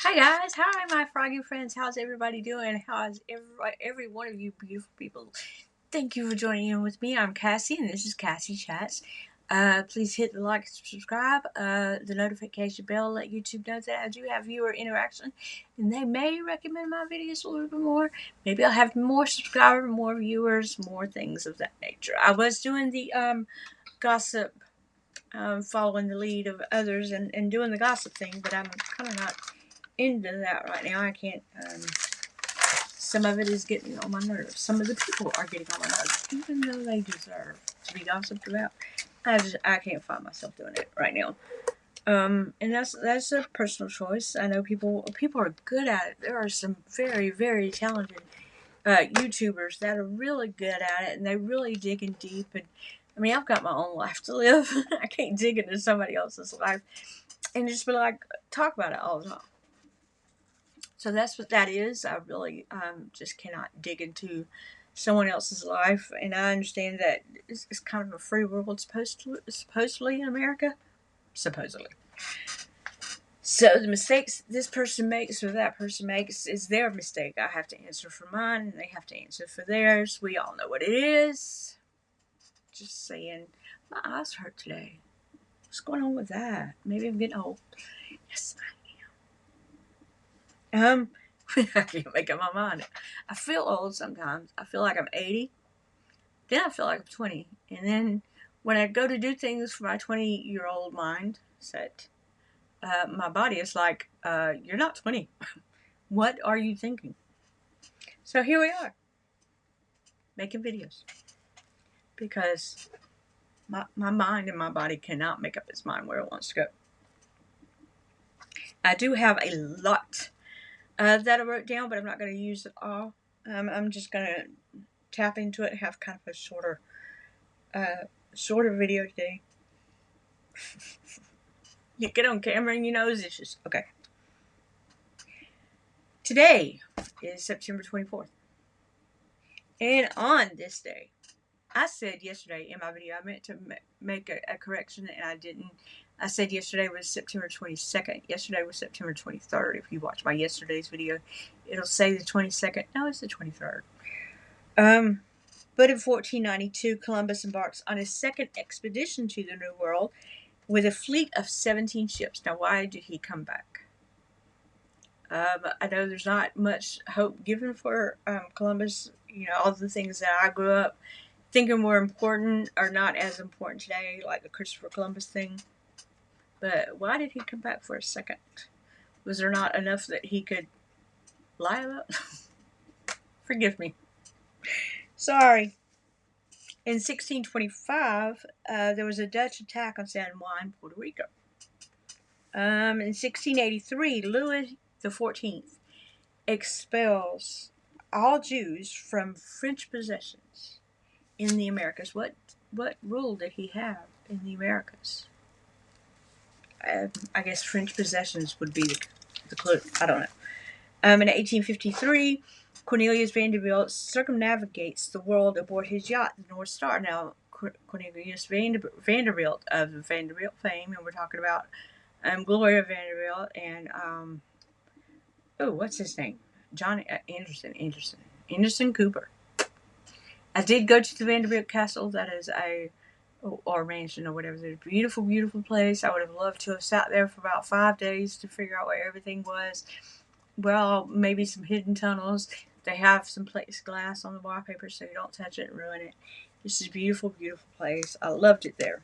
Hi guys, hi my froggy friends. How's everybody doing? How's every one of you beautiful people? Thank you for joining in with me. I'm Cassie, and this is Cassie Chats. Please hit the like and subscribe, the notification bell, let YouTube know that I do have viewer interaction, and they may recommend my videos a little bit more. Maybe I'll have more subscribers, more viewers, more things of that nature. I was doing the gossip, following the lead of others and doing the gossip thing, but I'm kind of not into that right now. I can't. Some of it is getting on my nerves. Some of the people are getting on my nerves, even though they deserve to be gossiped about. I can't find myself doing it right now. And that's a personal choice. I know people are good at it. There are some very talented YouTubers that are really good at it, and they really dig in deep. And I mean, I've got my own life to live. I can't dig into somebody else's life and just be like, talk about it all the time. So that's what that is. I really just cannot dig into someone else's life, and I understand that it's kind of a free world supposedly in America, supposedly. So the mistakes this person makes or that person makes is their mistake. I have to answer for mine, and they have to answer for theirs. We all know what it is. Just saying, my eyes hurt today. What's going on with that? Maybe I'm getting old. Yes, I am. I can't make up my mind. I feel old sometimes. I feel like I'm 80. Then I feel like I'm 20. And then when I go to do things for my 20-year-old mindset, my body is like, you're not 20. What are you thinking? So here we are, making videos. Because my mind and my body cannot make up its mind where it wants to go. I do have a lot that I wrote down, but I'm not going to use it all. I'm just going to tap into it and have kind of a shorter video today. You get on camera and you know it's just okay. Today is September 24th. And on this day, I said yesterday in my video, I meant to make a correction and I didn't. I said yesterday was September 22nd. Yesterday was September 23rd. If you watch my yesterday's video, it'll say the 22nd. No, it's the 23rd. But in 1492, Columbus embarks on his second expedition to the New World with a fleet of 17 ships. Now, why did he come back? I know there's not much hope given for Columbus. You know, all the things that I grew up thinking were important are not as important today, like the Christopher Columbus thing. But why did he come back for a second? Was there not enough that he could lie about? Forgive me. Sorry. In 1625, there was a Dutch attack on San Juan, Puerto Rico. In 1683, Louis XIV expels all Jews from French possessions in the Americas. What rule did he have in the Americas? I guess French possessions would be the clue. I don't know. In 1853, Cornelius Vanderbilt circumnavigates the world aboard his yacht, the North Star. Now, Cornelius Vanderbilt of the Vanderbilt fame, and we're talking about Gloria Vanderbilt and what's his name? John Anderson Cooper. I did go to the Vanderbilt Castle. That is or mansion or whatever. It's a beautiful place. I would have loved to have sat there for about 5 days to figure out where everything was. Well, maybe some hidden tunnels. They have some plexiglass on the wallpaper so you don't touch it and ruin it. This is a beautiful place. I loved it there.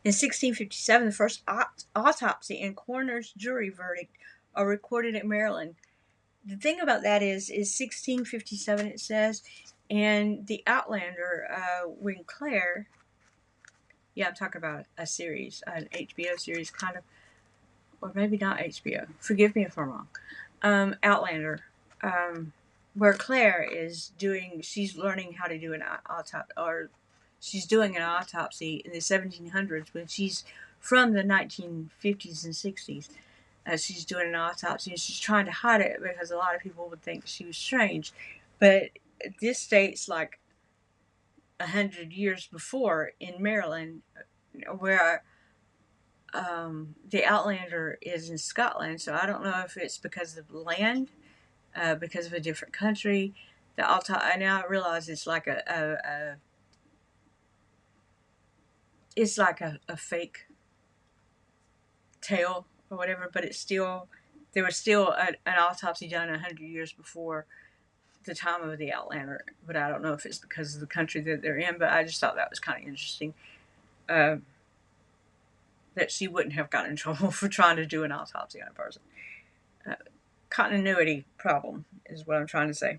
In 1657, the first autopsy and coroner's jury verdict are recorded in Maryland. The thing about that is 1657 it says, and the Outlander, when Claire, yeah, I'm talking about a series, an HBO series, kind of, or maybe not HBO. Forgive me if I'm wrong. Outlander, where Claire is she's learning how to do an autopsy, or she's doing an autopsy in the 1700s when she's from the 1950s and 60s. She's doing an autopsy and she's trying to hide it because a lot of people would think she was strange. But this states like 100 years before in Maryland, where the Outlander is in Scotland, so I don't know if it's because of the land, because of a different country. I now realize it's like it's like a fake tale or whatever, but it's still there was still an autopsy done 100 years before the time of the Outlander. But I don't know if it's because of the country that they're in. But I just thought that was kind of interesting. Uh, that she wouldn't have gotten in trouble for trying to do an autopsy on a person. Uh, Continuity problem is what I'm trying to say.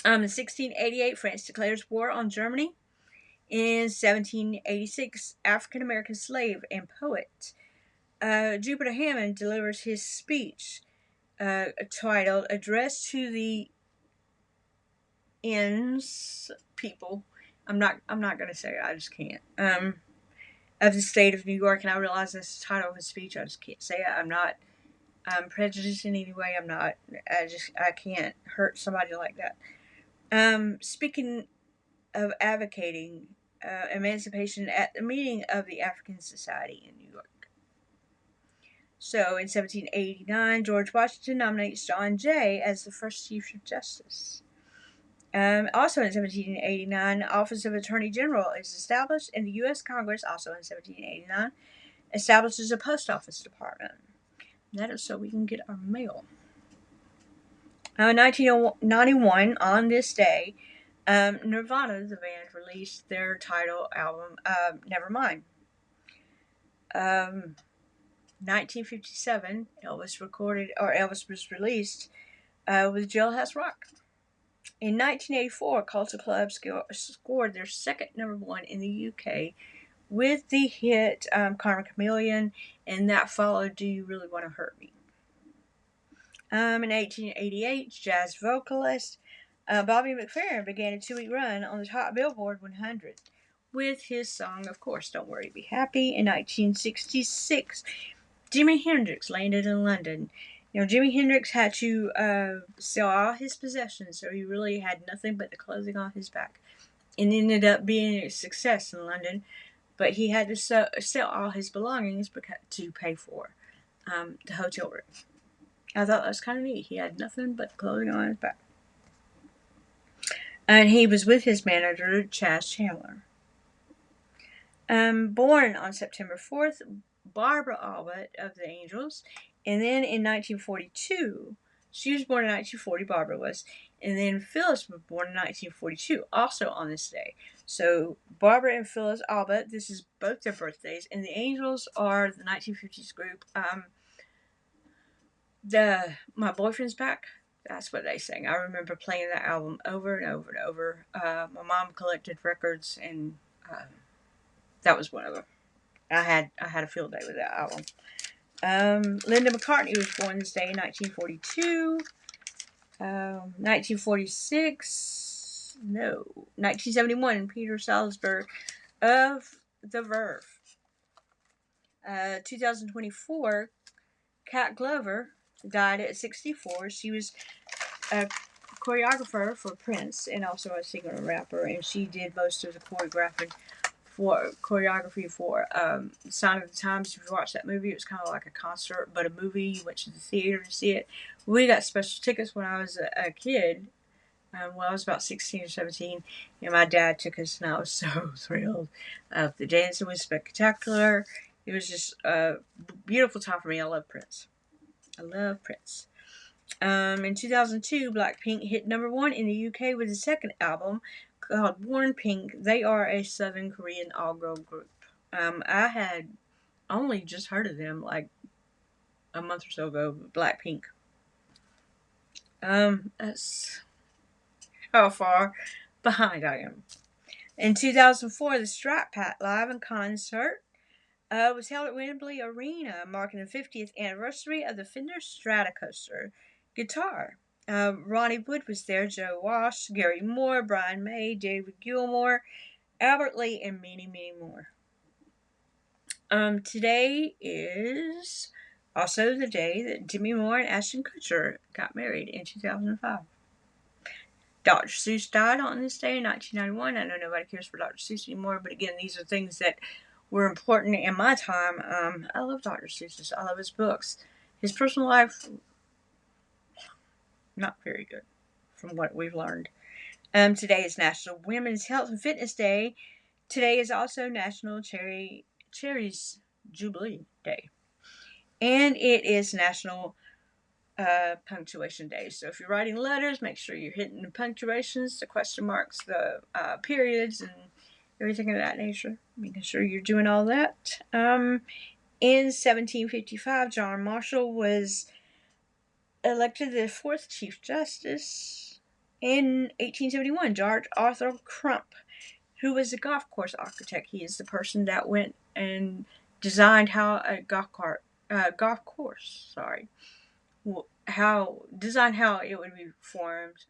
In 1688, France declares war on Germany. In 1786, African American slave and poet Jupiter Hammond delivers his speech titled "Address to the Ends People." I'm not going to say it. I just can't. Of the state of New York, and I realize that's the title of his speech. I just can't say it. I'm not prejudiced in any way. I'm not. I can't hurt somebody like that. Speaking of advocating emancipation at the meeting of the African Society in New York. So in 1789, George Washington nominates John Jay as the first Chief Justice. Also in 1789, the Office of Attorney General is established, and the U.S. Congress, also in 1789, establishes a post office department. That is so we can get our mail. In 1991, on this day, Nirvana, the band, released their title album, Nevermind. 1957, Elvis was released with Jailhouse Rock. In 1984, Culture Club scored their second #1 in the UK with the hit Karma Chameleon, and that followed Do You Really Want to Hurt Me? In 1888, jazz vocalist Bobby McFerrin began a 2-week run on the top Billboard 100 with his song, of course, Don't Worry, Be Happy. In 1966, Jimi Hendrix landed in London. Jimi Hendrix had to sell all his possessions, so he really had nothing but the clothing on his back. And ended up being a success in London, but he had to sell all his belongings to pay for the hotel room. I thought that was kind of neat. He had nothing but clothing on his back. And he was with his manager, Chas Chandler. Born on September 4th, Barbara Albert of the Angels. And then in 1942, she was born in 1940, Barbara was. And then Phyllis was born in 1942, also on this day. So Barbara and Phyllis Albert, this is both their birthdays. And the Angels are the 1950s group. My Boyfriend's Back, that's what they sang. I remember playing that album over and over and over. My mom collected records, and that was one of them. I had a field day with that album. Linda McCartney was born this day in 1942. 1971, Peter Salzberg of The Verve. 2024, Kat Glover died at 64. She was a choreographer for Prince and also a singer and rapper, and she did most of the choreography for Sign of the Times. If you watch that movie, it was kind of like a concert, but a movie. You went to the theater to see it. We got special tickets when I was a kid. When I was about 16 or 17, and my dad took us, and I was so thrilled. The dancing was spectacular. It was just a beautiful time for me. I love Prince. In 2002, Blackpink hit #1 in the UK with a second album called Born Pink. They are a Southern Korean all-girl group. I had only just heard of them like a month or so ago, Blackpink. That's how far behind I am. In 2004, the Strat Pack live in concert was held at Wembley Arena, marking the 50th anniversary of the Fender Stratocaster guitar. Ronnie Wood was there, Joe Walsh, Gary Moore, Brian May, David Gilmour, Albert Lee, and many, many more. Today is also the day that Demi Moore and Ashton Kutcher got married in 2005. Dr. Seuss died on this day in 1991. I know nobody cares for Dr. Seuss anymore, but again, these are things that were important in my time. I love Dr. Seuss. I love his books. His personal life, not very good, from what we've learned. Today is National Women's Health and Fitness Day. Today is also National Cherries Jubilee Day. And it is National Punctuation Day. So if you're writing letters, make sure you're hitting the punctuations, the question marks, the periods, and everything of that nature. Making sure you're doing all that. In 1755, John Marshall was elected the fourth Chief Justice. In 1871, George Arthur Crump, who was a golf course architect. He is the person that went and designed how a golf course, how it would be formed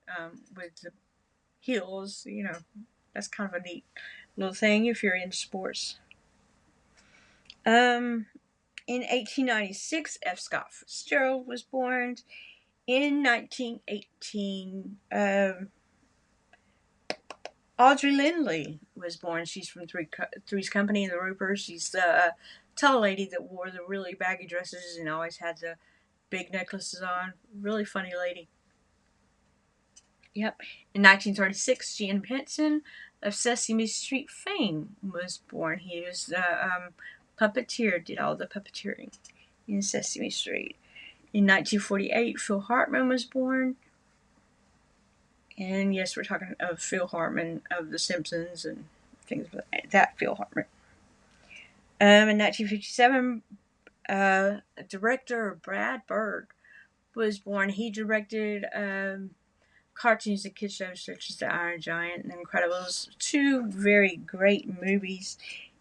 with the hills. That's kind of a neat little thing if you're into sports. In 1896, F. Scott Fitzgerald was born. In 1918, Audrey Lindley was born. She's from Three's Company and the Roopers. She's the tall lady that wore the really baggy dresses and always had the big necklaces on. Really funny lady. Yep. In 1936, Gene Henson of Sesame Street fame was born. He was the puppeteer, did all the puppeteering in Sesame Street. In 1948, Phil Hartman was born. And yes, we're talking of Phil Hartman of The Simpsons and things like that. Phil Hartman. In 1957, director Brad Bird was born. He directed cartoons and kid shows such as The Iron Giant and The Incredibles. Two very great movies.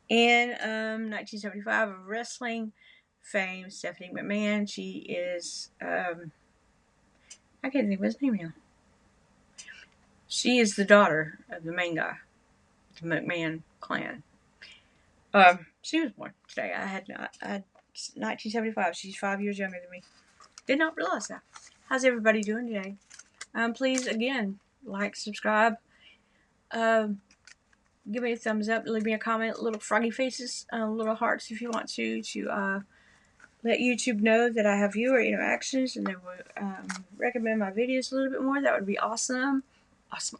In 1975, of wrestling fame, Stephanie McMahon. She is, I can't think of his name now. She is the daughter of the main guy, the McMahon clan. She was born today. I had 1975. She's 5 years younger than me. Did not realize that. How's everybody doing today? Please, again, like, subscribe. Give me a thumbs up. Leave me a comment. Little froggy faces, little hearts if you want to let YouTube know that I have viewer interactions and they will recommend my videos a little bit more. That would be awesome.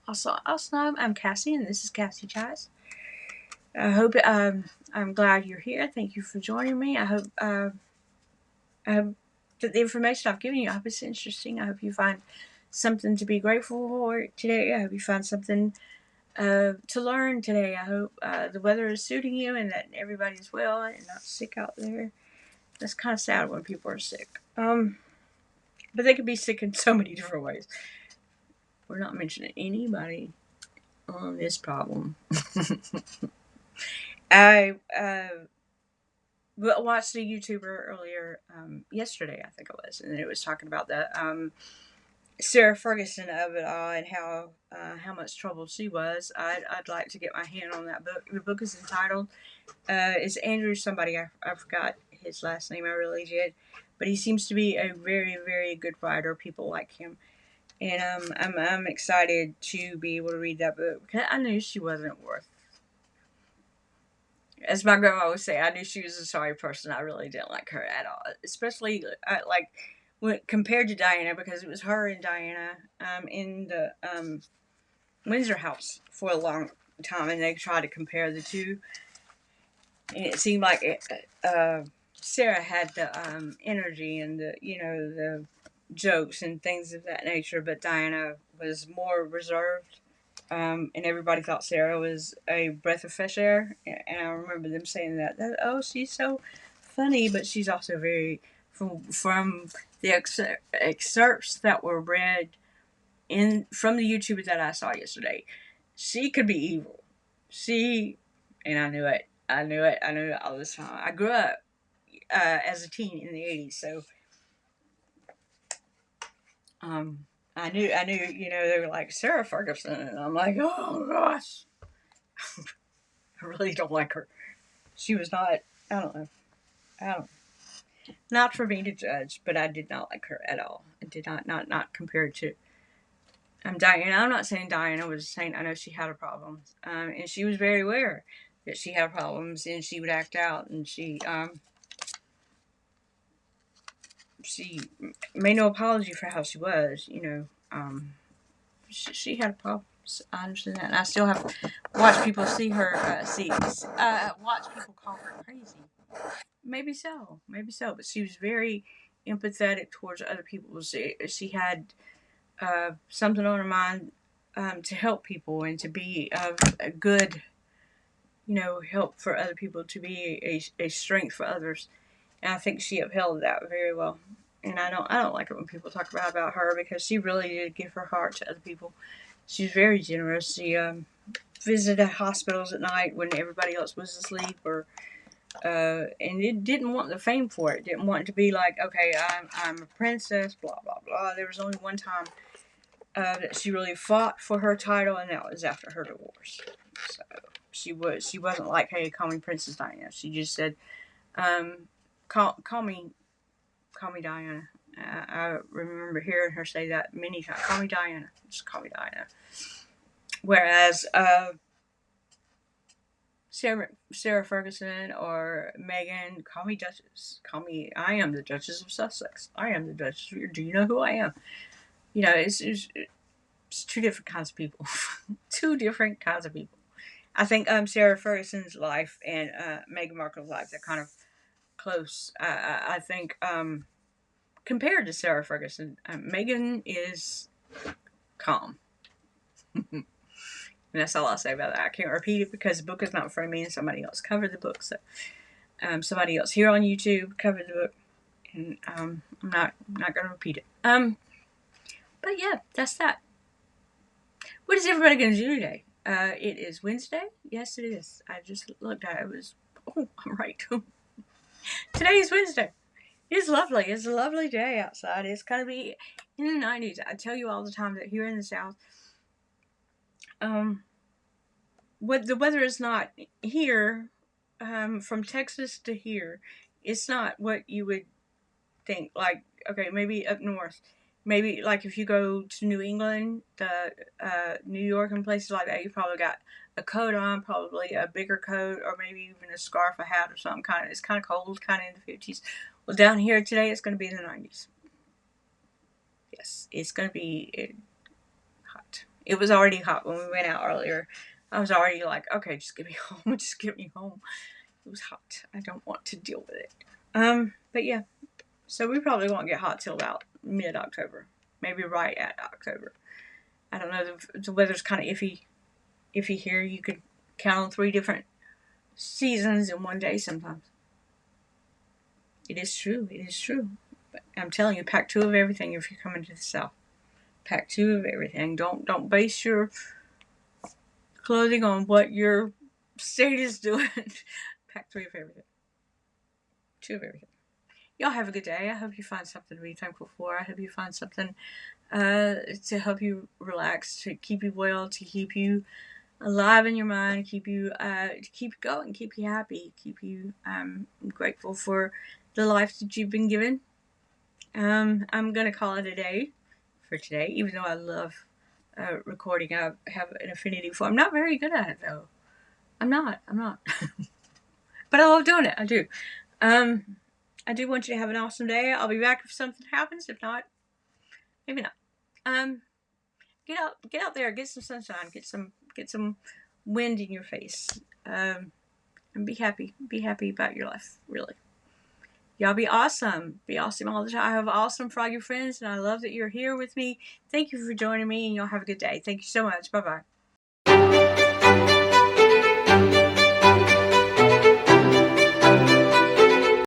Awesome. I'm Cassie, and this is Cassie Chats. I hope I'm glad you're here. Thank you for joining me. I hope that the information I've given you, I hope it's interesting. I hope you find something to be grateful for today. I hope you find something to learn today. I hope the weather is suiting you and that everybody's well and not sick out there. That's kind of sad when people are sick. But they could be sick in so many different ways. We're not mentioning anybody on this problem. I watched a YouTuber earlier, yesterday, I think it was, and it was talking about the Sarah Ferguson of it all and how much trouble she was. I'd like to get my hand on that book. The book is entitled, it's Andrew somebody, I forgot his last name, I really did, but he seems to be a very, very good writer. People like him. And I'm excited to be able to read that book because I knew she wasn't worth. As my grandma would say, I knew she was a sorry person. I really didn't like her at all, especially when compared to Diana, because it was her and Diana in the Windsor house for a long time, and they tried to compare the two, and it seemed like Sarah had the energy and the jokes and things of that nature, but Diana was more reserved, and everybody thought Sarah was a breath of fresh air, and I remember them saying that oh, she's so funny, but she's also very, from the excerpts that were read from the YouTuber that I saw yesterday, she could be evil. And I knew it all this time. I grew up as a teen in the 80s, so I knew, they were like Sarah Ferguson, and I'm like, oh gosh, I really don't like her. She was not, I don't know, not for me to judge, but I did not like her at all. I did not compared to Diana. I'm not saying Diana was a saint. I know she had a problem, and she was very aware that she had problems, and she would act out, and she made no apology for how she was. She had problems. I understand that, and I still have watched people see her watch people call her crazy. Maybe so, but she was very empathetic towards other people. She had something on her mind to help people and to be a good, help for other people, to be a strength for others. And I think she upheld that very well. And I don't like it when people talk about her, because she really did give her heart to other people. She's very generous. She visited hospitals at night when everybody else was asleep, or and it didn't want the fame for it. Didn't want it to be like, okay, I'm a princess, blah blah blah. There was only one time that she really fought for her title, and that was after her divorce. So she wasn't like, hey, call me Princess Diana. She just said, call me Diana. I remember hearing her say that many times. Call me Diana. Just call me Diana. Whereas Sarah Ferguson or Megan, call me Duchess. I am the Duchess of Sussex. I am the Duchess. Do you know who I am? It's two different kinds of people. Two different kinds of people. I think Sarah Ferguson's life and Meghan Markle's life, they're kind of close. I think compared to Sarah Ferguson, Meghan is calm. And that's all I'll say about that. I can't repeat it because the book is not in front of me, and somebody else covered the book. So somebody else here on YouTube covered the book, and I'm not going to repeat it. But yeah, that's that. What is everybody going to do today? It is Wednesday. Yes, it is. I just looked at it. It was. Oh, I'm right. Today is Wednesday. It's lovely. It's a lovely day outside. It's going to be in the 90s. I tell you all the time that here in the South, what the weather is not here, from Texas to here, it's not what you would think. Like, okay, maybe up north, maybe like if you go to New England, New York and places like that, you probably got a coat on, probably a bigger coat, or maybe even a scarf, a hat, or something. It's kind of cold, kind of in the 50s. Well, down here today, it's going to be in the 90s. Yes, it's going to be hot. It was already hot when we went out earlier. I was already like, okay, just get me home. Just get me home. It was hot. I don't want to deal with it. But yeah. So we probably won't get hot till about mid-October. Maybe right at October. I don't know. The weather's kind of iffy here. You could count on 3 different seasons in one day sometimes. It is true. It is true. But I'm telling you, pack 2 of everything if you're coming to the South. Pack 2 of everything. Don't base your clothing on what your state is doing. Pack 3 of everything. 2 of everything. Y'all have a good day. I hope you find something to be thankful for. I hope you find something to help you relax, to keep you well, to keep you alive in your mind, keep you going, keep you happy, keep you grateful for the life that you've been given. I'm gonna call it a day for today, even though I love recording. I have an affinity for. I'm not very good at it though. I'm not. But I love doing it. I do. I do want you to have an awesome day. I'll be back if something happens. If not, maybe not. Get out there, get some sunshine, get some wind in your face, and be happy. Be happy about your life, really. Y'all be awesome. Be awesome all the time. I have awesome froggy friends, and I love that you're here with me. Thank you for joining me, and y'all have a good day. Thank you so much. Bye-bye.